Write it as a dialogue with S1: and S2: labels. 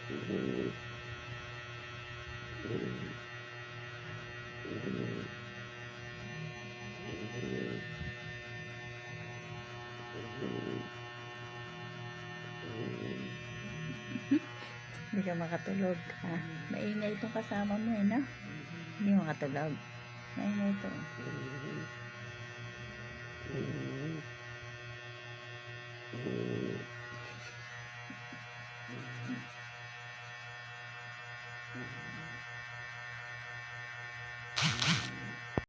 S1: Hindi ka makatulog. Ha? Maingay itong kasama mo eh, no? Hindi makatulog. Maingay ito.